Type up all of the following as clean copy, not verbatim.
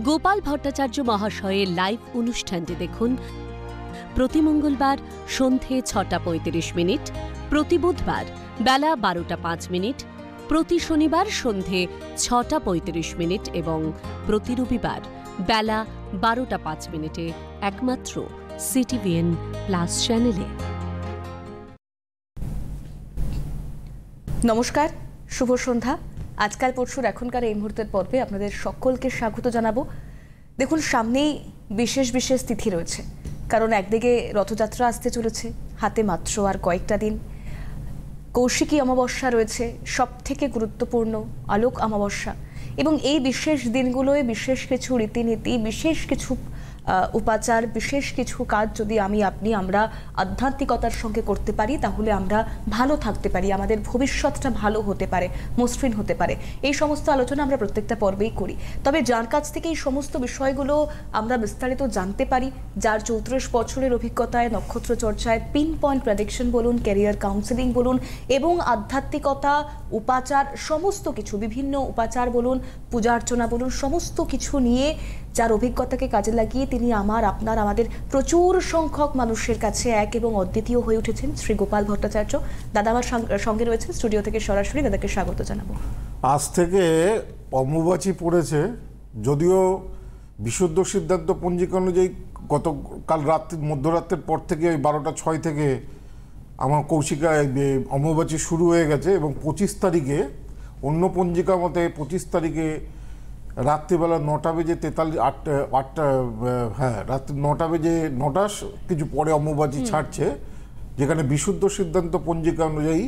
গোপাল ভট্টাচার্য মহাশয়ের লাইভ অনুষ্ঠানটি দেখুন প্রতি মঙ্গলবার সন্ধে 6:35, প্রতি বুধবার বেলা 12:05, প্রতি শনিবার সন্ধে 6:35 এবং প্রতি রবিবার বেলা 12:05 একমাত্র সিটিভিএন প্লাস চ্যানেলে। নমস্কার, শুভ সন্ধ্যা। আজকাল পরশুর এখনকার এই মুহূর্তের পর্বে আপনাদের সকলকে স্বাগত জানাবো। দেখুন, সামনেই বিশেষ বিশেষ তিথি রয়েছে, কারণ একদিকে রথযাত্রা আসতে চলেছে, হাতে মাত্র আর কয়েকটা দিন। কৌশিকী অমাবস্যা রয়েছে, সব থেকে গুরুত্বপূর্ণ আলোক অমাবস্যা, এবং এই বিশেষ দিনগুলোয় বিশেষ কিছু রীতিনীতি, বিশেষ কিছু উপাচার, বিশেষ কিছু কাজ যদি আমরা আধ্যাত্মিকতার সঙ্গে করতে পারি, তাহলে আমরা ভালো থাকতে পারি, আমাদের ভবিষ্যৎটা ভালো হতে পারে, মসৃণ হতে পারে। এই সমস্ত আলোচনা আমরা প্রত্যেকটা পর্বেই করি। তবে যার কাছ থেকে এই সমস্ত বিষয়গুলো আমরা বিস্তারিত জানতে পারি, যার 34 বছরের অভিজ্ঞতায় নক্ষত্র চর্চায়, পিন পয়েন্ট প্রেডিকশন বলুন, ক্যারিয়ার কাউন্সেলিং বলুন, এবং আধ্যাত্মিকতা, উপাচার, সমস্ত কিছু, বিভিন্ন উপাচার বলুন, পূজা অর্চনা বলুন, সমস্ত কিছু নিয়ে যার অভিজ্ঞতাকে কাজে লাগিয়ে তিনি আমাদের প্রচুর সংখ্যক মানুষের কাছে এক এবং অদ্বিতীয় হয়ে উঠেছেন, শ্রী গোপাল ভট্টাচার্য। দাদা আমার সঙ্গে রয়েছেন স্টুডিও থেকে, সরাসরি দাদাকে স্বাগত জানাবো। আজ থেকে অম্বুবাচী পড়েছে, যদিও বিশুদ্ধ সিদ্ধান্ত পঞ্জিকা অনুযায়ী গতকাল মধ্যরাত্রের পর থেকে ওই 12:06 থেকে আমার কৌশিকা অম্বুবাচী শুরু হয়ে গেছে, এবং 25 তারিখে অন্য পঞ্জিকা মতে 25 তারিখে রাত্রিবেলা 9:43 রাত্রি 9:09 কিছু পরে অম্বুবাচী ছাড়ছে, যেখানে বিশুদ্ধ সিদ্ধান্ত পঞ্জিকা অনুযায়ী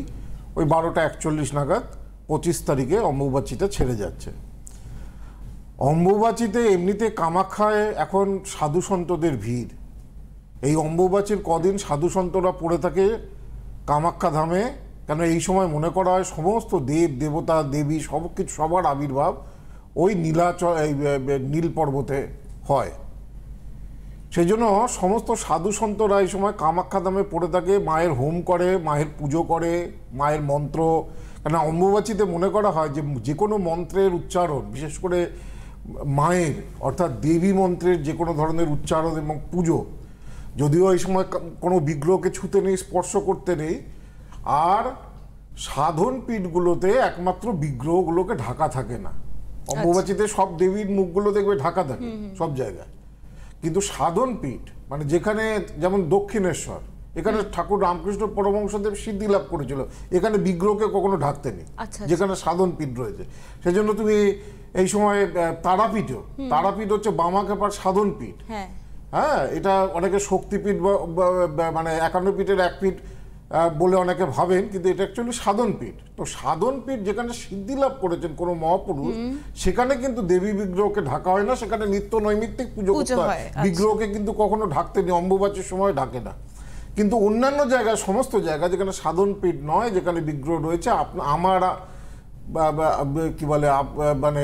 ওই 12:41 নাগাদ 25 তারিখে অম্বুবাচীটা ছেড়ে যাচ্ছে। অম্বুবাচীতে এমনিতে কামাখ্যায় এখন সাধু সন্তদের ভিড়। এই অম্বুবাচীর কদিন সাধু সন্তরা পড়ে থাকে কামাখ্যা ধামে, কেন এই সময় মনে করা হয় সমস্ত দেব দেবতা দেবী সবার আবির্ভাব ওই নীল পর্বতে হয়। সেই জন্য সমস্ত সাধু সন্তরা এই সময় কামাখ্যা ধামে পড়ে থাকে, মায়ের হোম করে, মায়ের পুজো করে, মায়ের মন্ত্র। কেন অম্বুবাচীতে মনে করা হয় যে কোনো মন্ত্রের উচ্চারণ, বিশেষ করে মায়ের অর্থাৎ দেবী মন্ত্রের যে কোনো ধরনের উচ্চারণ এবং পুজো, যদিও এই সময় কোনো বিগ্রহকে ছুতে নেই, স্পর্শ করতে নেই, আর সাধন পীঠগুলোতে একমাত্র বিগ্রহগুলোকে ঢাকা থাকে না। অম্বুবাচীতে সব দেবীর মুখগুলো দেখবে ঢাকা থাকে সব জায়গায়, কিন্তু সাধন পীঠ মানে যেখানে, যেমন দক্ষিণেশ্বর, এখানে ঠাকুর রামকৃষ্ণ পরমহংসদেব সিদ্ধি লাভ করেছিল, এখানে বিগ্রহকে কখনো ঢাকতে নেই, যেখানে সাধন পীঠ রয়েছে। সেই জন্য তুমি এই সময় তারাপীঠ হচ্ছে বামাখ্যাপার সাধন পীঠ। হ্যাঁ, এটা অনেকে শক্তিপীঠ মানে 51 পীঠের এক পীঠ বলে অনেকে ভাবেন, কিন্তু এটা অ্যাকচুয়ালি সাধন পীঠ। তো সাধন পীঠ যেখানে সিদ্ধি লাভ করেছেন কোনো মহাপুরুষ, সেখানে কিন্তু দেবী বিগ্রহকে ঢাকা হয় না, সেখানে নিত্য নৈমিত্তিক পুজো করতে হয়। বিগ্রহকে কিন্তু কখনো ঢাকতে নেই, অম্বুবাচীর সময় ঢাকে না। কিন্তু অন্যান্য জায়গায়, সমস্ত জায়গায় যেখানে সাধন পীঠ নয়, যেখানে বিগ্রহ রয়েছে, কি বলে মানে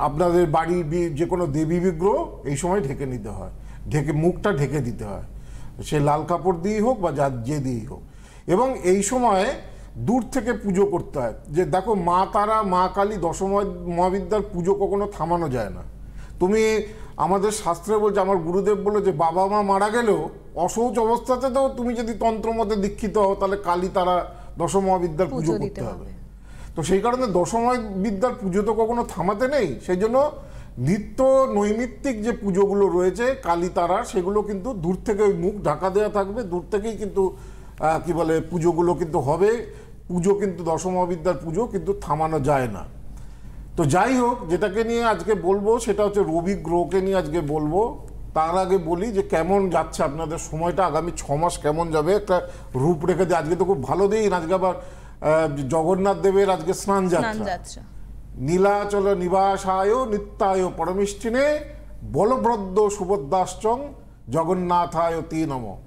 আপনাদের বাড়ির যে কোনো দেবী বিগ্রহ এই সময় ঢেকে নিতে হয়, মুখটা ঢেকে দিতে হয়, সে লাল কাপড় দিয়েই হোক বা যে দিয়েই হোক। এবং এই সময় দূর থেকে পুজো করতে হয়। যে দেখো, মা তারা, মা কালী, মহাবিদ্যার পুজো কখনো থামানো যায় না। তুমি আমাদের শাস্ত্রে বলছে, আমার গুরুদেব বলে যে বাবা মা মারা গেলেও অশৌচ অবস্থাতেও তুমি যদি তন্ত্রমতে দীক্ষিত হও, তাহলে কালী তারা দশমহাবিদ্যার পুজো করতে হবে। তো সেই কারণে দশমহাবিদ্যার পুজো তো কখনো থামাতে নেই। সেই জন্য নিত্য নৈমিত্তিক যে পুজোগুলো রয়েছে কালী তারার, সেগুলো কিন্তু দূর থেকে ওই মুখ ঢাকা দেওয়া থাকবে, দূর থেকেই কিন্তু কি বলে পুজোগুলো কিন্তু হবে। পুজো কিন্তু দশমহাবিদ্যার পুজো কিন্তু থামানো যায় না। তো যাই হোক, যেটাকে নিয়ে আজকে বলবো সেটা হচ্ছে রবি গ্রহকে নিয়ে আজকে বলবো। তার আগে বলি যে কেমন যাচ্ছে আপনাদের সময়টা, আগামী 6 মাস কেমন যাবে একটা রূপরেখা দিয়ে। আজকে তো খুব ভালো দিন, আজকে আবার জগন্নাথ দেবের আজকে স্নান যাত্রা। নীলাচল নিবাসায় নিত্যায় পরমিষ্ঠিনে বলভদ্র সুভদ্রাশ্চং জগন্নাথায় তে নমঃ।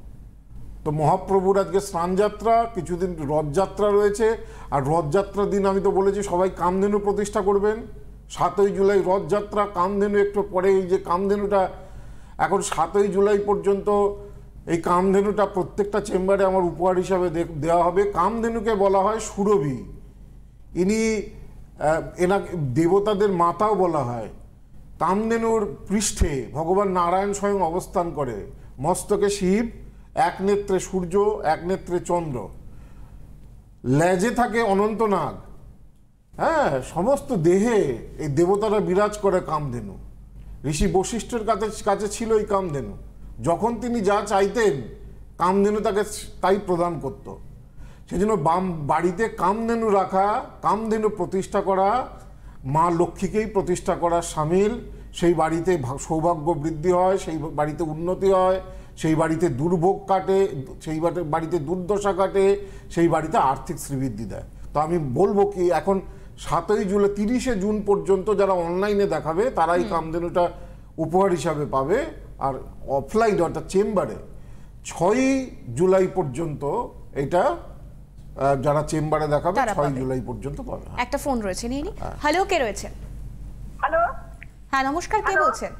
তো মহাপ্রভুর আজকে স্নানযাত্রা, কিছুদিন রথযাত্রা রয়েছে। আর রথযাত্রার দিন আমি তো বলেছি সবাই কামধেনু প্রতিষ্ঠা করবেন। 7ই জুলাই রথযাত্রা, কামধেনু একটু পরে, এই যে কামধেনুটা এখন 7ই জুলাই পর্যন্ত এই কামধেনুটা প্রত্যেকটা চেম্বারে আমার উপহার হিসাবে দেওয়া হবে। কামধেনুকে বলা হয় সুরভি, ইনি এনাকে দেবতাদের মাতাও বলা হয়। কামধেনুর পৃষ্ঠে ভগবান নারায়ণ স্বয়ং অবস্থান করে, মস্তকে শিব, এক নেত্রে সূর্য, এক নেত্রে চন্দ্র, লেজে থাকে অনন্তনাগ। হ্যাঁ, সমস্ত দেহে এই দেবতারা বিরাজ করে কামধেনু। ঋষি বশিষ্ঠের কাছে ছিল এই কামধেনু। যখন তিনি যা চাইতেন কামধেনু তাকে তাই প্রদান করত। সেজন্য বাড়িতে কামধেনু রাখা, কামধেনু প্রতিষ্ঠা করা, মা লক্ষ্মীকেই প্রতিষ্ঠা করার সামিল। সেই বাড়িতে সৌভাগ্য বৃদ্ধি হয়, সেই বাড়িতে উন্নতি হয়, সেই বাড়িতে দুর্ভোগ কাটে, সেই বাড়িতে দুর্দশা কাটে, সেই বাড়িতে আর্থিক শ্রীবৃদ্ধি দেয়। তো আমি বলবো কি, এখন 7ই জুলাই 30শে জুন পর্যন্ত যারা অনলাইনে দেখাবে তারা এই কামধেনুটা উপহার হিসাবে পাবে। আর অফলাইন অর্থাৎ চেম্বারে 6ই জুলাই পর্যন্ত এটা যারা চেম্বারে দেখাবে 6ই জুলাই পর্যন্ত পাবে। একটা ফোন রয়েছে, নিয়ে নি। হ্যালো, কে রয়েছে? হ্যালো, হ্যাঁ নমস্কার, কে বলছেন?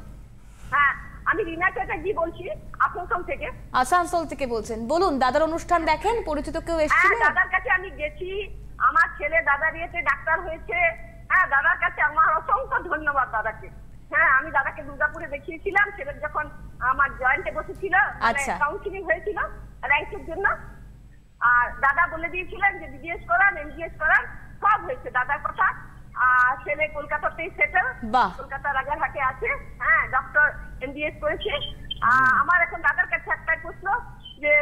হ্যাঁ আমি রিনা চ্যাটার্জি বলছি আসানসোল থেকে। আসানসোল থেকে বলছেন, বলুন। দাদার অনুষ্ঠান দেখেন, পরিচিত কেউ এসেছিল? হ্যাঁ, দাদার কাছে আমি গেছি, আমার ছেলে দাদা দিয়েছে, ডাক্তার হয়েছে। হ্যাঁ, দাদার কাছে আমার অসংখ্য ধন্যবাদ দাদাকে। হ্যাঁ, আমি দাদাকে দুর্গাপুরে দেখিয়েছিলাম, ছেলের যখন আমার জয়েন্টে বসেছিল, কাউন্সিলিং হয়েছিল র্যাঙ্কের জন্য। আর দাদা বলে দিয়েছিলেন যে বিবিএস করান, এমবিএস করান, সব হয়েছে দাদার কথা। আর ছেলে কলকাতাতেই সেটেল, কলকাতা রাজারহাটে আছে। হ্যাঁ, ডক্টর এমবিএস করেছে। আমার এখন দাদার কাছে একটাই প্রশ্ন যে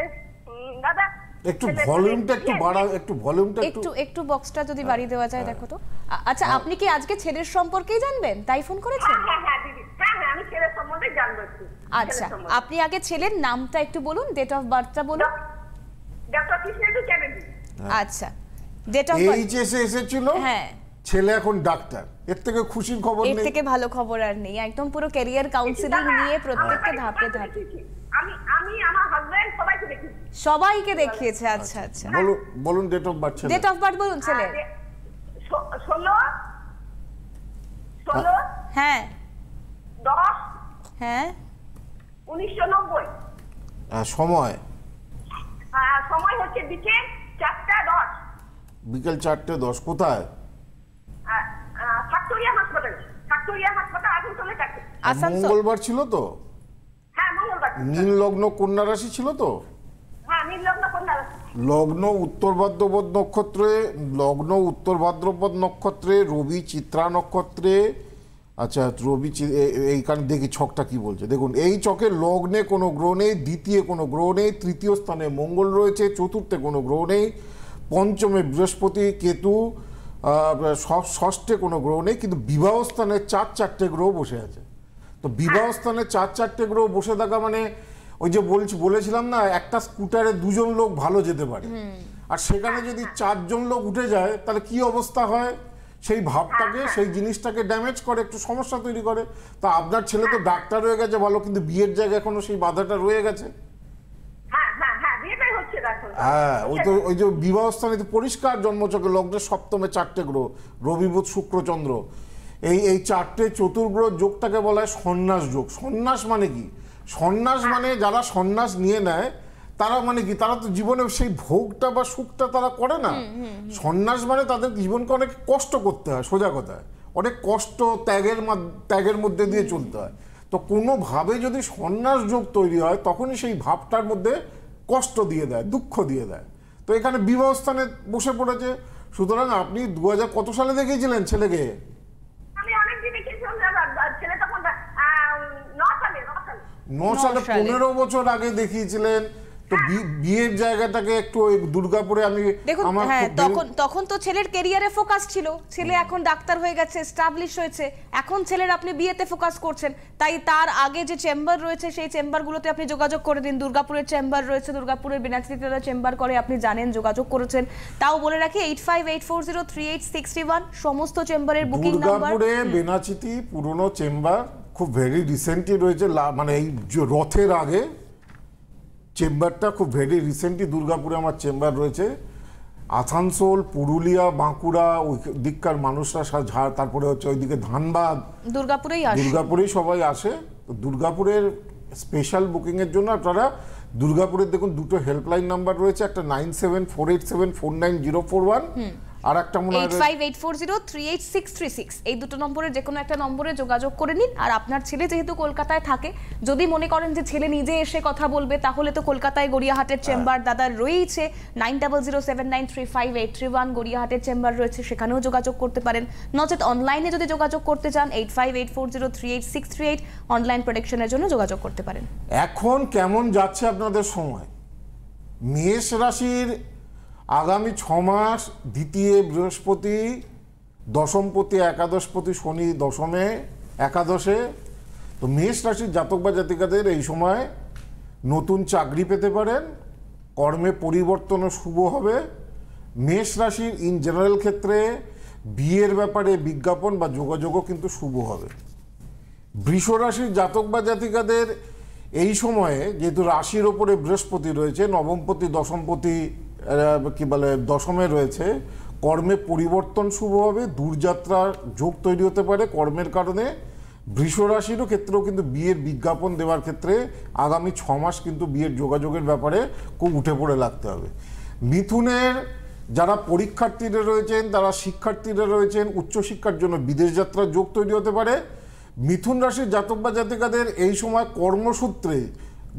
দাদা একটু ভলিউমটা একটু বাড়াও, একটু ভলিউমটা একটু বক্সটা যদি বাড়িয়ে দেওয়া যায়, দেখো তো। আচ্ছা, আপনি কি আজকে ছেলের সম্পর্কেই জানবেন তাই ফোন করেছেন? হ্যাঁ দিদি, হ্যাঁ আমি ছেলের সম্বন্ধে জানবো একটু। আচ্ছা, আপনি আগে ছেলের নামটা একটু বলুন, ডেট অফ বার্থটা বলুন। ডক্টর কৃষ্ণেন্দু চ্যাটার্জি। আচ্ছা, ডেট অফ বার্থ এইচএসএ এসেছিল। হ্যাঁ, ছেলে এখন ডাক্তার। এর থেকে খুশির খবর নেই, এর থেকে ভালো খবর আর নেই। একদম পুরো ক্যারিয়ার কাউন্সিলিং নিয়ে প্রত্যেকটা ধাপে ধাপে আমি আমার হাজবেন্ড সবাইকে দেখি, সবাইকে দেখিয়েছে। আচ্ছা আচ্ছা, বলুন date of birth. Date of birth বলুন ছেলে। 16 হ্যাঁ 10 হ্যাঁ 1990। সময় সময় হচ্ছে বিকেল 4:10। বিকেল 4:10। কোথায়? ফ্যাক্টোরিয়া হাসপাতাল, আসানসোলে থাকে। মঙ্গলবার ছিল তো? হ্যাঁ, মঙ্গলবার। নীল লগ্ন কন্যা রাশি ছিল তো? হ্যাঁ, নীল লগ্ন কন্যা রাশি। লগ্ন উত্তর ভাদ্রপদ নক্ষত্রে, রবি চিত্রা নক্ষত্রে। আচ্ছা, রবি এইখানে দেখি ছকটা কি বলছে। দেখুন, এই ছকে লগ্নে কোনো গ্রহ নেই, দ্বিতীয় কোনো গ্রহ নেই, তৃতীয় স্থানে মঙ্গল রয়েছে, চতুর্থে কোনো গ্রহ নেই, পঞ্চমে বৃহস্পতি, কেতু, ষষ্ঠে কোনো গ্রহ নেই, কিন্তু বিবাহ স্থানে 4 গ্রহ বসে আছে। তো বিবাহ স্থানে 4 গ্রহ বসে থাকা মানে ওই যে বলেছিলাম না, একটা স্কুটারে 2জন লোক ভালো যেতে পারে, আর সেখানে যদি 4জন লোক উঠে যায় তাহলে কি অবস্থা হয়? সেই ভাবটাকে, সেই জিনিসটাকে ড্যামেজ করে, একটু সমস্যা তৈরি করে। তা আপনার ছেলে তো ডাক্তার হয়ে গেছে ভালো, কিন্তু বিয়ের জায়গায় এখনো সেই বাধাটা রয়ে গেছে। হ্যাঁ, ওই যে বিবাহ স্থানে পরিষ্কার জন্মচক্রে লগ্নের সপ্তমে 4টে গ্রহ, রবি বুধ শুক্র চন্দ্র, এই 4টে চতুর্গ্রহ যোগটাকে বলা হয় সন্ন্যাস যোগ। সন্ন্যাস মানে কি? সন্ন্যাস মানে যারা সন্ন্যাস নিয়ে নেয় তারা মানে কি, তারা তো জীবনে সেই ভোগটা বা সুখটা তারা করে না। সন্ন্যাস মানে তাদের জীবনকে অনেক কষ্ট করতে হয়, সোজা কথা, অনেক কষ্ট ত্যাগের মধ্যে দিয়ে চলতে হয়। তো কোনোভাবে যদি সন্ন্যাস যোগ তৈরি হয় তখনই সেই ভাবটার মধ্যে কষ্ট দিয়ে দেয়, দুঃখ দিয়ে দেয়। তো এখানে বিবাহ স্থানে বসে পড়েছে। সুতরাং আপনি 2000 কত সালে দেখিয়েছিলেন ছেলেকে? 9 সালে, 15 বছর আগে দেখিয়েছিলেন। তো বিয়ের জায়গাটাকে একটু ওই দুর্গাপুরে আমি দেখুন, হ্যাঁ তখন তো ছেলের ক্যারিয়ারে ফোকাস ছিল। ছেলে এখন ডাক্তার হয়ে গেছে, এস্টাবলিশ হয়েছে, এখন ছেলের আপনি বিয়েতে ফোকাস করছেন। তাই তার আগে যে চেম্বার রয়েছে সেই চেম্বারগুলোতে আপনি যোগাযোগ করে দিন। দুর্গাপুরের চেম্বার রয়েছে, দুর্গাপুরের বিনাচিতে চেম্বার করে, আপনি জানেন, যোগাযোগ করেছেন। তাও বলে রাখি 8584038661 সমস্ত চেম্বারের বুকিং নাম্বার। দুর্গাপুরে বেনাচিতি পুরনো চেম্বার খুব ভেরি রিসেন্টলি রয়েছে, মানে এই রথের আগে চেম্বারটা খুব ভেরি রিসেন্টলি দুর্গাপুরে আমার চেম্বার রয়েছে। আসানসোল, পুরুলিয়া, বাঁকুড়া ওই দিককার মানুষরা, তারপরে হচ্ছে ওইদিকে ধানবাদ, দুর্গাপুরেই সবাই আসে। তো দুর্গাপুরের স্পেশাল বুকিংয়ের জন্য আপনারা দুর্গাপুরের দেখুন 2টো হেল্পলাইন নাম্বার রয়েছে, একটা 9748749041 আর একটা মনে হয় 8584038636 এই দুটো নম্বরে যে কোনো একটা নম্বরে যোগাযোগ করে নিন। আর আপনার ছেলে যেহেতু কলকাতায় থাকে, যদি মনে করেন যে ছেলে নিজে এসে কথা বলবে, তাহলে তো কলকাতায় গড়িয়াহাটের চেম্বার দাদার রয়েছে, 9007935831 গড়িয়াহাটের চেম্বার রয়েছে, সেখানেও যোগাযোগ করতে পারেন। নচেত অনলাইনে যদি যোগাযোগ করতে চান 8584038638 অনলাইন প্রোডাকশনের জন্য যোগাযোগ করতে পারেন। এখন কেমন যাচ্ছে আপনাদের সময়? মেষ রাশির আগামী 6 মাস দ্বিতীয় বৃহস্পতি, দশমপতি একাদশপতি শনি দশমে একাদশে। তো মেষ রাশির জাতক বা জাতিকাদের এই সময় নতুন চাকরি পেতে পারেন, কর্মে পরিবর্তনও শুভ হবে। মেষ রাশির ইন জেনারেল ক্ষেত্রে বিয়ের ব্যাপারে বিজ্ঞাপন বা যোগাযোগও কিন্তু শুভ হবে। বৃষ রাশির জাতক বা জাতিকাদের এই সময়ে যেহেতু রাশির ওপরে বৃহস্পতি রয়েছে, নবমপতি দশমপতি কি বলে দশমে রয়েছে, কর্মে পরিবর্তন শুভ হবে, দূরযাত্রার যোগ তৈরি হতে পারে কর্মের কারণে। বৃষ রাশিরও ক্ষেত্রেও কিন্তু বিয়ের বিজ্ঞাপন দেওয়ার ক্ষেত্রে আগামী 6 মাস কিন্তু বিয়ের যোগাযোগের ব্যাপারে খুব উঠে পড়ে লাগতে হবে। মিথুনের যারা পরীক্ষার্থীরা রয়েছেন, তারা শিক্ষার্থীরা রয়েছেন, উচ্চশিক্ষার জন্য বিদেশ যাত্রার যোগ তৈরি হতে পারে। মিথুন রাশির জাতক বা জাতিকাদের এই সময় কর্মসূত্রে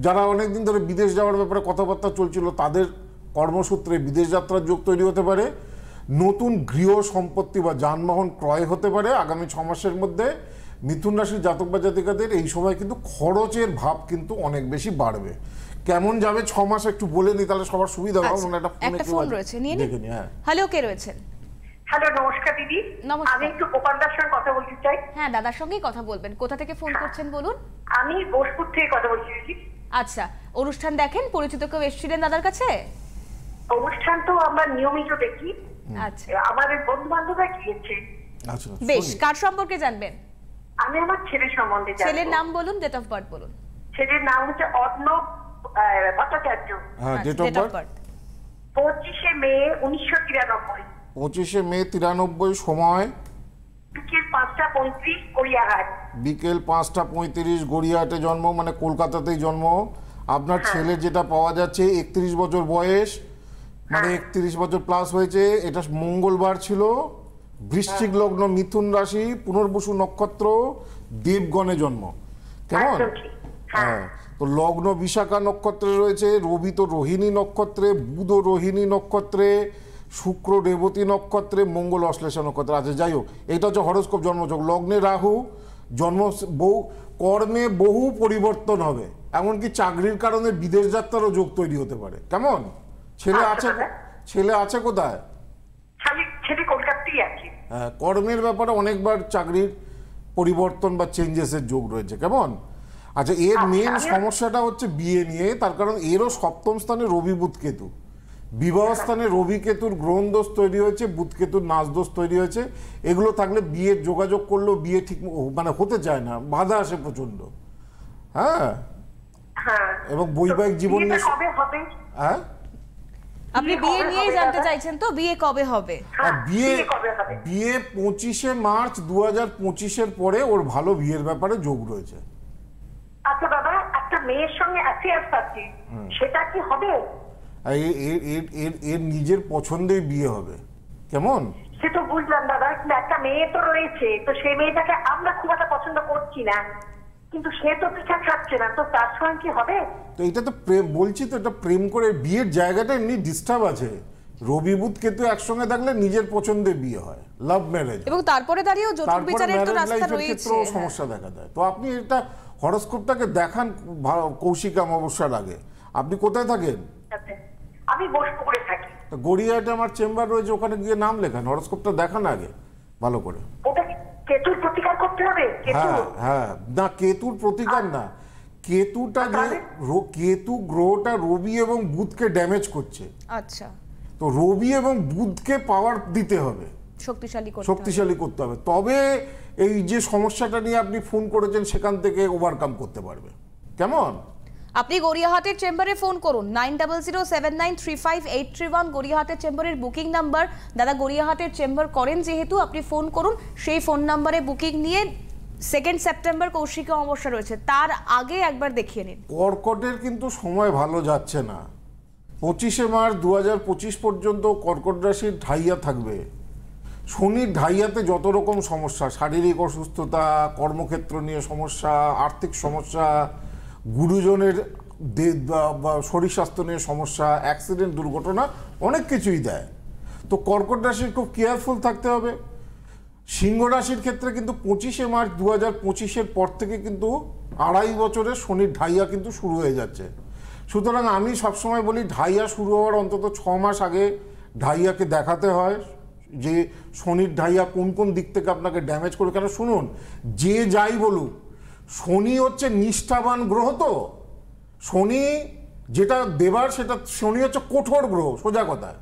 যারা অনেকদিন ধরে বিদেশ যাওয়ার ব্যাপারে কথাবার্তা চলছিল, তাদের কর্মসূত্রে বিদেশ যাত্রার যোগ তৈরি হতে পারে। নতুন গৃহ সম্পত্তি বা যানবাহন ক্রয় হতে পারে আগামী 6 মাসের মধ্যে। মিথুন রাশির জাতক বা জাতিকাদের এই সময় কিন্তু খরচের ভাব কিন্তু অনেক বেশি বাড়বে। কেমন যাবে 6 মাস একটু বলে নি, তাহলে সবার সুবিধা হবে। একটা ফোন রয়েছে, নিয়ে নিন। হ্যাঁ, হ্যালো, কে রয়েছেন? হ্যালো, নমস্কার দিদি। নমস্কার। আমি একটু গোপালদার সঙ্গে কথা বলতে চাই। হ্যাঁ, দাদার সঙ্গেই কথা বলবেন। কোথা থেকে ফোন করছেন বলুন? আমি বোসপুর থেকে কথা বলছি দিদি। আচ্ছা, অনুষ্ঠান দেখেন? পরিচিত কেউ এসেছিলেন দাদার কাছে? অনুষ্ঠান তো আমরা নিয়মিত দেখি। আচ্ছা, আমাদের বন্ধু বান্ধবরা গিয়েছে। আচ্ছা, বেশ। কার সম্পর্কে জানবেন? আমি আমার ছেলের সম্বন্ধে জানবো। ছেলের নাম বলুন, ডেট অফ বার্থ বলুন। ছেলের নাম হচ্ছে অর্ণব ভট্টাচার্য। হ্যাঁ, ডেট অফ বার্থ 25শে মে 1993। 25শে মে 93, সময় বিকেল 5:35 গড়িয়াহাট। বিকেল 5:35 গড়িয়াহাটে জন্ম, মানে কলকাতাতেই জন্ম। আপনার ছেলের যেটা পাওয়া যাচ্ছে 31 বছর বয়স, মানে 31 বছর প্লাস হয়েছে। এটা মঙ্গলবার ছিল, বৃশ্চিক লগ্ন, মিথুন রাশি, পুনর্বসু নক্ষত্র, দেবগণে জন্ম। কেমন? হ্যাঁ, তো লগ্ন বিশাখা নক্ষত্রে রয়েছে, রবি তো রোহিণী নক্ষত্রে, বুধ রোহিণী নক্ষত্রে, শুক্র রেবতী নক্ষত্রে, মঙ্গল অশ্লেষা নক্ষত্রে আছে। যাই হোক, এটা হচ্ছে হরোস্কোপ জন্মযোগ। লগ্নে রাহু, জন্ম কর্মে বহু পরিবর্তন হবে, এমনকি চাকরির কারণে বিদেশ যাত্রারও যোগ তৈরি হতে পারে। কেমন? ছেলে আছে কোথায়? ছেলে কলকাতাতেই আছে। হ্যাঁ, কর্মের ব্যাপারে অনেকবার চাকরির পরিবর্তন বা চেঞ্জেসের যোগ রয়েছে। কেমন? আচ্ছা, এর মেন সমস্যাটা হচ্ছে বিয়ে নিয়ে, তার কারণ এরও সপ্তম স্থানে রবি বুধ কেতু, বিবাহ স্থানে রবি কেতুর গ্রহণ দোষ তৈরি হয়েছে, বুধ কেতুর নাচ দোষ তৈরি হয়েছে। এগুলো থাকলে বিয়ের যোগাযোগ করলেও বিয়ে ঠিক মানে হতে চায় না, বাধা আসে প্রচন্ড। হ্যাঁ, এবং বৈবাহিক জীবন নিয়ে কবে হবে? হ্যাঁ, আপনি বিয়ে নিয়েই জানতে চাইছেন তো? বিয়ে কবে হবে? বিয়ে 25শে মার্চ 2025-এর পরে ওর ভালো বিয়ের ব্যাপারে যোগ রয়েছে। আচ্ছা বাবা, একটা মেয়ের সঙ্গে অ্যাফেয়ার্স আছে, সেটা কি হবে? এর নিজের পছন্দেই বিয়ে হবে। কেমন? সে তো বুঝলাম দাদা, কিন্তু একটা মেয়ে তো রয়েছে, তো সেই মেয়েটাকে আমরা খুব একটা পছন্দ করছি না, কিন্তু সে তো পিঠা খাচ্ছে না, তো তার সঙ্গে কি হবে? তো এটা তো প্রেম বলছি, তো এটা প্রেম করে বিয়ের জায়গাটা এমনি ডিস্টার্ব আছে। রবি বুধ কেতু একসঙ্গে থাকলে নিজের পছন্দে বিয়ে হয়, লাভ ম্যারেজ, এবং তারপরে দাঁড়িয়েও জটিল বিচারের তো রাস্তা রয়েছে, সমস্যা দেখা দেয়। তো আপনি এটা হরোস্কোপটাকে দেখান কৌশিকা অমাবস্যার আগে। আপনি কোথায় থাকেন? আমি বোসপুরে থাকি। গড়িয়াহাটে আমার চেম্বার রয়েছে, ওখানে গিয়ে নাম লেখান, হরোস্কোপটা দেখান আগে ভালো করে। ওটা কেতুর প্রতিকার করতে হবে? হ্যাঁ, না কেতুর প্রতিকার না, কেতুটা যে কেতু গ্রহটা রবি এবং বুধকে ড্যামেজ করছে। আচ্ছা, তো রবি এবং বুধকে পাওয়ার দিতে হবে, শক্তিশালী করতে হবে, তবে এই যে সমস্যাটা নিয়ে আপনি ফোন করেছেন সেখান থেকে ওভারকাম করতে পারবে। কেমন? আপনি গড়িয়াহাটের চেম্বারে ফোন করুন, 9007935831 গড়িয়াহাটের চেম্বারের বুকিং নাম্বার। দাদা গড়িয়াহাটের চেম্বার করেন যেহেতু, আপনি ফোন করুন, সেই ফোন নাম্বারে বুকিং নিয়ে 2 সেপ্টেম্বর কৌশিকা অমাবস্যা রয়েছে, তার আগে একবার দেখিয়ে নিন। কর্কটের কিন্তু সময় ভালো যাচ্ছে না। 25শে মার্চ 2025 পর্যন্ত কর্কট রাশির ঢাইয়া থাকবে। শনির ঢাইয়াতে যত রকম সমস্যা, শারীরিক অসুস্থতা, কর্মক্ষেত্র নিয়ে সমস্যা, আর্থিক সমস্যা, গুরুজনের শরীর স্বাস্থ্য নিয়ে সমস্যা, অ্যাক্সিডেন্ট, দুর্ঘটনা, অনেক কিছুই দেয়। তো কর্কট রাশির খুব কেয়ারফুল থাকতে হবে। সিংহ রাশির ক্ষেত্রে কিন্তু 25শে মার্চ 2025-এর পর থেকে কিন্তু 2.5 বছরের শনির ঢাইয়া কিন্তু শুরু হয়ে যাচ্ছে। সুতরাং আমি সবসময় বলি ঢাইয়া শুরু হওয়ার অন্তত 6 মাস আগে ঢাইয়াকে দেখাতে হয় যে শনির ঢাইয়া কোন কোন দিক থেকে আপনাকে ড্যামেজ করে। কেন শুনুন, যে যাই বলুক, শনি হচ্ছে নিষ্ঠাবান গ্রহ। তো শনি যেটা দেবার, সেটা শনি হচ্ছে কঠোর গ্রহ, সোজা কথায়।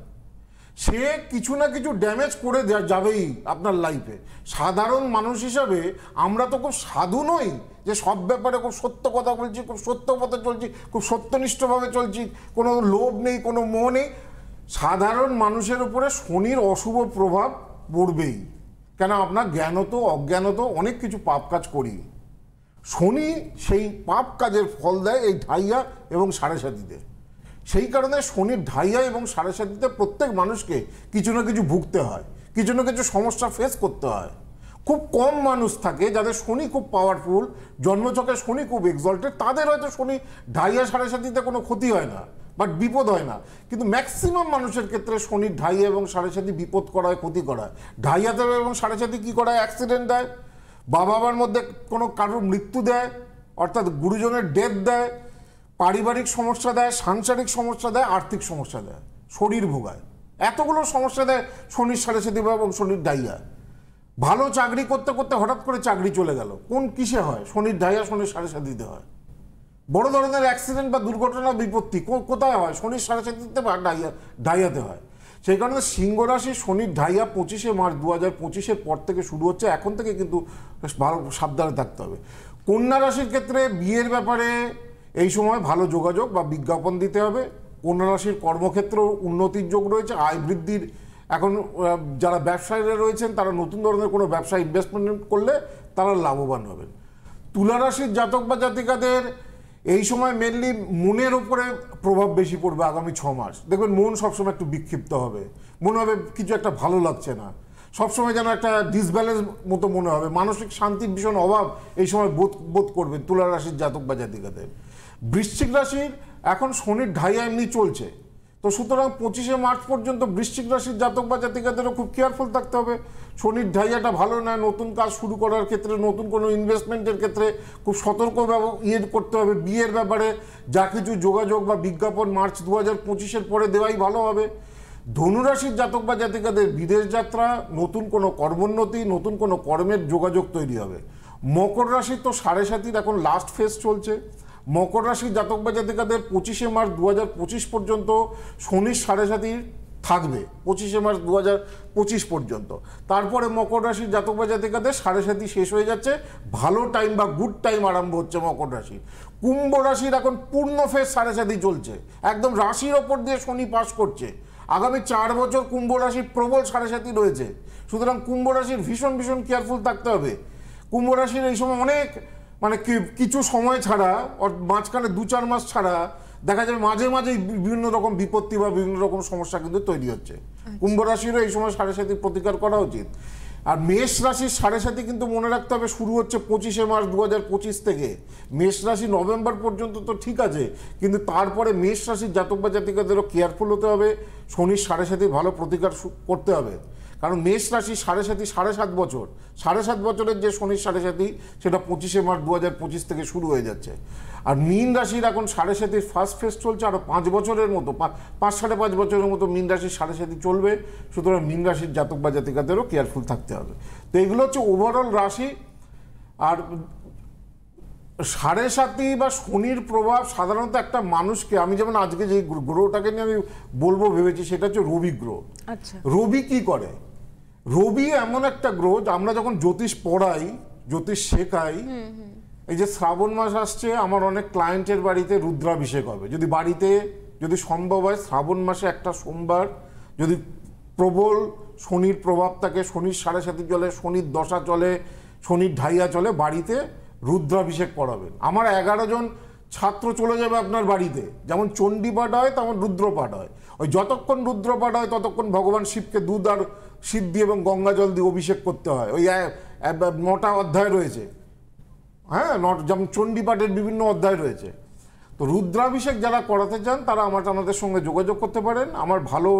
সে কিছু না কিছু ড্যামেজ করে যাবেই আপনার লাইফে। সাধারণ মানুষ হিসাবে আমরা তো খুব সাধু নই যে সব ব্যাপারে খুব সত্য কথা বলছি, খুব সত্য পথে চলছি, খুব সত্যনিষ্ঠভাবে চলছি, কোনো লোভ নেই, কোনো মোহ নেই। সাধারণ মানুষের উপরে শনির অশুভ প্রভাব পড়বেই। কেন, আপনার জ্ঞানত অজ্ঞানত অনেক কিছু পাপ কাজ করি। শনি সেই পাপ কাজের ফল দেয় এই ঢাইয়া এবং সাড়ে সাতিতে। সেই কারণে শনির ঢাইয়া এবং সাড়ে সাতিতে প্রত্যেক মানুষকে কিছু না কিছু ভুগতে হয়, কিছু না কিছু সমস্যা ফেস করতে হয়। খুব কম মানুষ থাকে যাদের শনি খুব পাওয়ারফুল, জন্মছকে শনি খুব এক্সল্টেড, তাদের হয়তো শনি ঢাইয়া সাড়ে সাতিতে কোনো ক্ষতি হয় না, বাট বিপদ হয় না। কিন্তু ম্যাক্সিমাম মানুষের ক্ষেত্রে শনির ঢাইয়া এবং সাড়ে সাতি বিপদ করায়, ক্ষতি করায়। ঢাইয়াতে এবং সাড়ে সাতি কী করায়? অ্যাক্সিডেন্ট দেয়, বাবা মার মধ্যে কোনো কারোর মৃত্যু দেয়, অর্থাৎ গুরুজনের ডেথ দেয়, পারিবারিক সমস্যা দেয়, সাংসারিক সমস্যা দেয়, আর্থিক সমস্যা দেয়, শরীর ভোগায়, এতগুলো সমস্যা দেয় শনির সাড়ে সাতি এবং শনির ঢাইয়া। ভালো চাকরি করতে করতে হঠাৎ করে চাকরি চলে গেল, কোন কিসে হয়? শনির ঢাইয়া শনির সাড়ে সাতিতে হয়। বড় ধরনের অ্যাক্সিডেন্ট বা দুর্ঘটনা বিপত্তি কোথায় হয়? শনির সাড়ে সাতিতে বা ঢাইয়াতে হয়। সেই কারণে সিংহ রাশি শনির ঢাইয়া 25শে মার্চ 2025-এর পর থেকে শুরু হচ্ছে। এখন থেকে কিন্তু ভালো সাবধানে থাকতে হবে। কন্যা রাশির ক্ষেত্রে বিয়ের ব্যাপারে এই সময় ভালো যোগাযোগ বা বিজ্ঞাপন দিতে হবে। কন্যা রাশির কর্মক্ষেত্র উন্নতির যোগ রয়েছে, আয় বৃদ্ধির। এখন যারা ব্যবসায়ীরা রয়েছেন তারা নতুন ধরনের কোনো ব্যবসায় ইনভেস্টমেন্ট করলে তারা লাভবান হবেন। তুলা রাশির জাতক বা জাতিকাদের এই সময় মেনলি মনের উপরে প্রভাব বেশি পড়বে আগামী 6 মাস। দেখবেন মন সবসময় একটু বিক্ষিপ্ত হবে, মনে হবে কিছু একটা ভালো লাগছে না, সবসময় যেন একটা ডিসব্যালেন্স মতো মনে হবে, মানসিক শান্তির ভীষণ অভাব এই সময় বোধ করবেন তুলা রাশির জাতক বা জাতিকাদের। বৃশ্চিক রাশির এখন শনির ঢাইয়া এমনি চলছে, তো সুতরাং 25শে মার্চ পর্যন্ত বৃশ্চিক রাশির জাতক বা জাতিকাদেরও খুব কেয়ারফুল থাকতে হবে। শনির ঢাইয়াটা ভালো নয়, নতুন কাজ শুরু করার ক্ষেত্রে, নতুন কোনো ইনভেস্টমেন্টের ক্ষেত্রে খুব সতর্ক করতে হবে। বিয়ের ব্যাপারে যা কিছু যোগাযোগ বা বিজ্ঞাপন মার্চ 2025-এর পরে দেওয়াই ভালো হবে। ধনুরাশির জাতক বা জাতিকাদের বিদেশ যাত্রা, নতুন কোনো কর্মোন্নতি, নতুন কোনো কর্মের যোগাযোগ তৈরি হবে। মকর রাশির তো সাড়ে সাতির এখন লাস্ট ফেজ চলছে। মকর রাশির জাতক বা জাতিকাদের 25শে মার্চ 2025 পর্যন্ত শনির সাড়ে সাতি থাকবে, 25শে মার্চ 2025 পর্যন্ত। তারপরে মকর রাশির জাতক বা জাতিকাদের সাড়ে সাতি শেষ হয়ে যাচ্ছে, ভালো টাইম বা গুড টাইম আরম্ভ হচ্ছে মকর রাশির। কুম্ভ রাশির এখন পূর্ণ ফেজ সাড়ে সাতি চলছে, একদম রাশির ওপর দিয়ে শনি পাস করছে। আগামী 4 বছর কুম্ভ রাশির প্রবল সাড়ে সাতি রয়েছে। সুতরাং কুম্ভ রাশির ভীষণ কেয়ারফুল থাকতে হবে। কুম্ভ রাশির এই সময় অনেক কিছু সময় ছাড়া, মাঝখানে 2-4 মাস ছাড়া দেখা যাবে মাঝে মাঝে বিভিন্ন রকম বিপত্তি বা বিভিন্ন রকম সমস্যা কিন্তু তৈরি হচ্ছে। কুম্ভ রাশিরও এই সময় সাড়ে সাতির প্রতিকার করা উচিত। আর মেষ রাশির সাড়ে সাতি কিন্তু মনে রাখতে হবে শুরু হচ্ছে 25শে মার্চ 2025 থেকে। মেষ রাশি নভেম্বর পর্যন্ত তো ঠিক আছে, কিন্তু তারপরে মেষ রাশির জাতক বা জাতিকাদেরও কেয়ারফুল হতে হবে, শনির সাড়ে সাতির ভালো প্রতিকার করতে হবে। কারণ মেষ রাশি সাড়ে সাতি 7.5 বছর, 7.5 বছরের যে শনির সাড়ে সাতি সেটা 25শে মার্চ 2025 থেকে শুরু হয়ে যাচ্ছে। আর মীন রাশির এখন সাড়ে সাতির ফার্স্ট ফেজ চলছে, আরও 5 বছরের মতো, 5-5.5 বছরের মতো মীন রাশির সাড়ে সাতি চলবে। সুতরাং মীন রাশির জাতক বা জাতিকাদেরও কেয়ারফুল থাকতে হবে। তো এগুলো হচ্ছে ওভারঅল রাশি। আর সাড়ে সাতি বা শনির প্রভাব সাধারণত একটা মানুষকে, আমি যেমন আজকে যে গ্রহটাকে নিয়ে আমি বলবো ভেবেছি সেটা হচ্ছে রবি গ্রহ। আচ্ছা, রবি কি করে? রবি এমন একটা গ্রহ, আমরা যখন জ্যোতিষ পড়াই, জ্যোতিষ শেখাই, এই যে শ্রাবণ মাস আসছে, আমার অনেক ক্লায়েন্টের বাড়িতে রুদ্রাভিষেক হবে। যদি সম্ভব হয় শ্রাবণ মাসে একটা সোমবার, যদি প্রবল শনির প্রভাব থাকে, শনির সাড়ে সাতি চলে, শনির দশা চলে, শনির ঢাইয়া চলে, বাড়িতে রুদ্রাভিষেক পড়াবেন। আমার 11 জন ছাত্র চলে যাবে আপনার বাড়িতে। যেমন চণ্ডী পাঠ হয় তেমন রুদ্রপাঠ হয়। ওই যতক্ষণ রুদ্রপাঠ হয় ততক্ষণ ভগবান শিবকে দুধ আর সিদ্ধি এবং গঙ্গা জল দিয়ে অভিষেক করতে হয়, ওই 9টা অধ্যায় রয়েছে, হ্যাঁ, যেমন চণ্ডীপাঠের বিভিন্ন অধ্যায় রয়েছে। তো রুদ্রাভিষেক যারা করাতে চান তারা আমাদের সঙ্গে যোগাযোগ করতে পারেন। আমার ভালো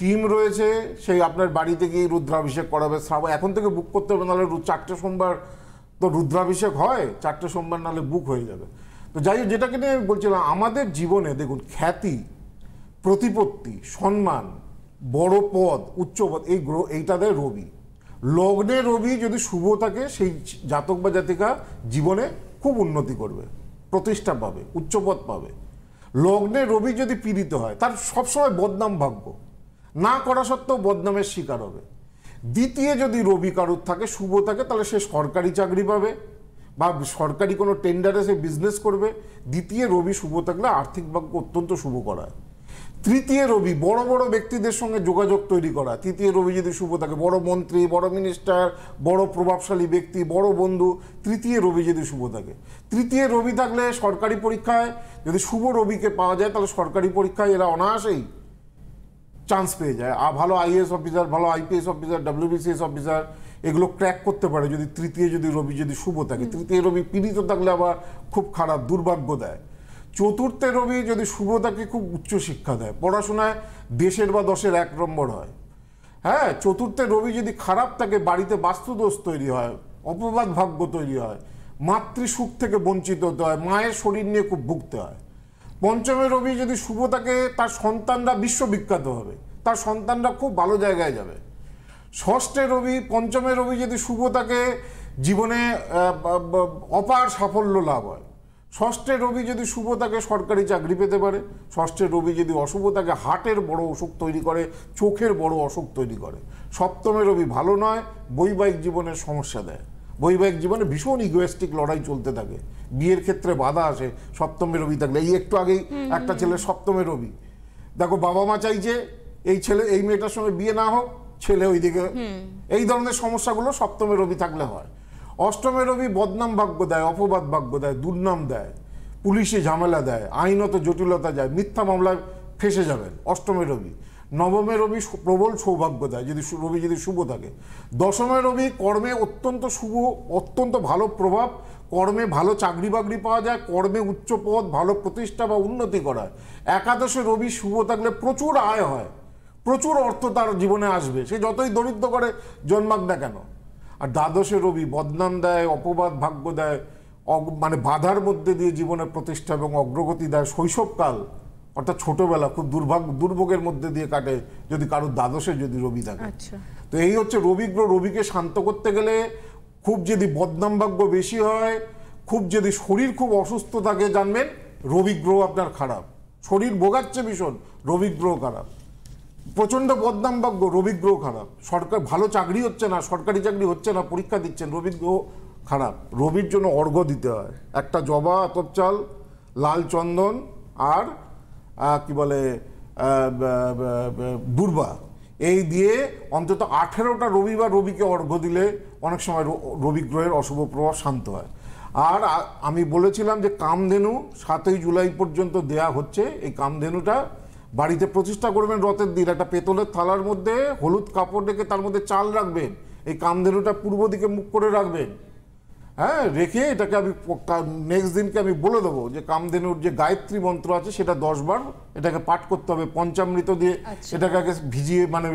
টিম রয়েছে, সেই আপনার বাড়িতে গিয়ে রুদ্রাভিষেক করাবে। এখন থেকে বুক করতে হবে, নাহলে 4টে সোমবার তো রুদ্রাভিষেক হয়, 4টে সোমবার নাহলে বুক হয়ে যাবে। তো যাই হোক, যেটাকে নিয়ে আমি বলছিলাম, আমাদের জীবনে দেখুন খ্যাতি, প্রতিপত্তি, সম্মান, বড় পদ, উচ্চ পদ, এইটা দেয় রবি। লগ্নে রবি যদি শুভ থাকে, সেই জাতক বা জাতিকা জীবনে খুব উন্নতি করবে, প্রতিষ্ঠা পাবে, উচ্চপদ পাবে। লগ্নে রবি যদি পীড়িত হয়, তার সবসময় বদনাম ভাগ্য, না করা সত্ত্বেও বদনামের শিকার হবে। দ্বিতীয় যদি রবি কারুর থাকে, শুভ থাকে, তাহলে সে সরকারি চাকরি পাবে বা সরকারি কোনো টেন্ডারে সে বিজনেস করবে। দ্বিতীয় রবি শুভ থাকলে আর্থিক ভাগ্য অত্যন্ত শুভ করায়। তৃতীয় রবি বড় বড় ব্যক্তিদের সঙ্গে যোগাযোগ তৈরি করা। তৃতীয় রবি যদি শুভ থাকে, বড় মন্ত্রী, বড় মিনিস্টার, বড় প্রভাবশালী ব্যক্তি, বড় বন্ধু, তৃতীয় রবি যদি শুভ থাকে। তৃতীয় রবি থাকলে সরকারি পরীক্ষায় যদি শুভ রবিকে পাওয়া যায়, তাহলে সরকারি পরীক্ষায় এরা অনায়াসেই চান্স পেয়ে যায়। ভালো আইএএস অফিসার, ভালো আইপিএস অফিসার, WBCS অফিসার এগুলো ক্র্যাক করতে পারে যদি তৃতীয় রবি যদি শুভ থাকে। তৃতীয় রবি পীড়িত থাকলে আবার খুব খারাপ, দুর্ভাগ্য দেয়। চতুর্থে রবি যদি শুভ থাকে, খুব উচ্চ শিক্ষা দেয়, পড়াশোনায় দেশের বা দশের 1 নম্বর হয়। হ্যাঁ, চতুর্থে রবি যদি খারাপ থাকে, বাড়িতে বাস্তুদোষ তৈরি হয়, অপবাদ ভাগ্য তৈরি হয়, মাতৃসুখ থেকে বঞ্চিত হতে হয়, মায়ের শরীর নিয়ে খুব ভুগতে হয়। পঞ্চমে রবি যদি শুভ থাকে, তার সন্তানরা বিশ্ববিখ্যাত হবে, তার সন্তানরা খুব ভালো জায়গায় যাবে। ষষ্ঠে রবি, পঞ্চমে রবি যদি শুভ থাকে, জীবনে অপার সাফল্য লাভ হয়। ষষ্ঠে রবি যদি শুভ থাকে, সরকারি চাকরি পেতে পারে। ষষ্ঠে রবি যদি অশুভ থাকে, হার্টের বড় অসুখ তৈরি করে, চোখের বড় অসুখ তৈরি করে। সপ্তমে রবি ভালো নয়, বৈবাহিক জীবনের সমস্যা দেয়। বৈবাহিক জীবনে ভীষণ ইগোয়েস্টিক লড়াই চলতে থাকে, বিয়ের ক্ষেত্রে বাধা আসে সপ্তমে রবি থাকলে। এই একটু আগেই একটা ছেলে সপ্তমে রবি, দেখো বাবা মা চাইছে এই মেয়েটার সঙ্গে বিয়ে না হোক, ছেলে ওইদিকে, এই ধরনের সমস্যাগুলো সপ্তমে রবি থাকলে হয়। অষ্টমে রবি বদনাম ভাগ্য দেয়, অপবাদ ভাগ্য দেয়, দুর্নাম দেয়, পুলিশে ঝামেলা দেয়, আইনত জটিলতা যায়, মিথ্যা মামলায় ফেসে যাবেন অষ্টমে রবি। নবমে রবি প্রবল সৌভাগ্য দেয় রবি যদি শুভ থাকে। দশমে রবি কর্মে অত্যন্ত শুভ, অত্যন্ত ভালো প্রভাব, কর্মে ভালো চাকরি বাকরি পাওয়া যায়, কর্মে উচ্চ পদ, ভালো প্রতিষ্ঠা বা উন্নতি করায়। একাদশে রবি শুভ থাকলে প্রচুর আয় হয়, প্রচুর অর্থ তার জীবনে আসবে, সে যতই দরিদ্র করে জন্মাক না কেন। আর দ্বাদশে রবি বদনাম দেয়, অপবাদ ভাগ্য দেয়, মানে বাধার মধ্যে দিয়ে জীবনের প্রতিষ্ঠা এবং অগ্রগতি দেয়। শৈশবকাল অর্থাৎ ছোটবেলা খুব দুর্ভোগের মধ্যে দিয়ে কাটে যদি কারোর দ্বাদশে যদি রবি থাকে। তো এই হচ্ছে রবি গ্রহ। রবিকে শান্ত করতে গেলে, খুব যদি বদনাম ভাগ্য বেশি হয়, খুব যদি শরীর খুব অসুস্থ থাকে, জানবেন রবি গ্রহ আপনার খারাপ, শরীর ভোগাচ্ছে ভীষণ, রবি গ্রহ খারাপ। প্রচণ্ড বদনাম ভাগ্য, রবি গ্রহ খারাপ। সরকার ভালো চাকরি হচ্ছে না, সরকারি চাকরি হচ্ছে না, পরীক্ষা দিচ্ছেন, রবি গ্রহ খারাপ। রবির জন্য অর্ঘ্য দিতে হয়, একটা জবা, আতপ চাল, লাল চন্দন আর কি বলে দুর্বা, এই দিয়ে অন্তত 18টা রবিবার রবিকে অর্ঘ্য দিলে অনেক সময় রবি গ্রহের অশুভ প্রভাব শান্ত হয়। আর আমি বলেছিলাম যে কামধেনু 7ই জুলাই পর্যন্ত দেয়া হচ্ছে। এই কামধেনুটা বাড়িতে প্রতিষ্ঠা করবেন রথের দিন, একটা পেতলের থালার মধ্যে হলুদ কাপড় রেখে তার মধ্যে চাল রাখবেন, এই কামধেনুটা পূর্ব দিকে মুখ করে রাখবেন। হ্যাঁ, রেখে এটাকে আমি নেক্সট দিনকে আমি বলে দেবো যে কামধেনুর যে গায়ত্রী মন্ত্র আছে সেটা 10 বার এটাকে পাঠ করতে হবে, পঞ্চামৃত দিয়ে এটাকে আগে ভিজিয়ে মানে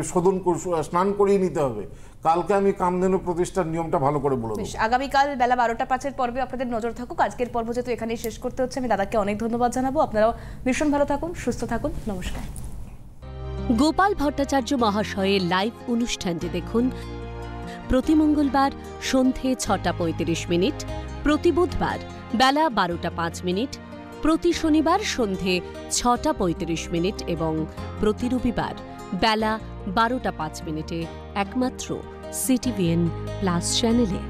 স্নান করিয়ে নিতে হবে। কালকে আমি কামধেনু প্রতিষ্ঠার নিয়মটা ভালো করে বলে দেবো। আগামীকাল বেলা 12টা 5-এর পর্বে আপনাদের নজর থাকুক। আজকের পর্ব যেহেতু এখানেই শেষ করতে হচ্ছে, আমি দাদাকে অনেক ধন্যবাদ জানাবো। আপনারাও ভীষণ ভালো থাকুন, সুস্থ থাকুন, নমস্কার। গোপাল ভট্টাচার্য মহাশয়ের লাইভ অনুষ্ঠানটি দেখুন প্রতি মঙ্গলবার সন্ধে 6:35, প্রতি বুধবার বেলা 12:05, প্রতি শনিবার সন্ধে 6:35 এবং প্রতি রবিবার বেলা 12:05 একমাত্র CTVN+ চ্যানেলে।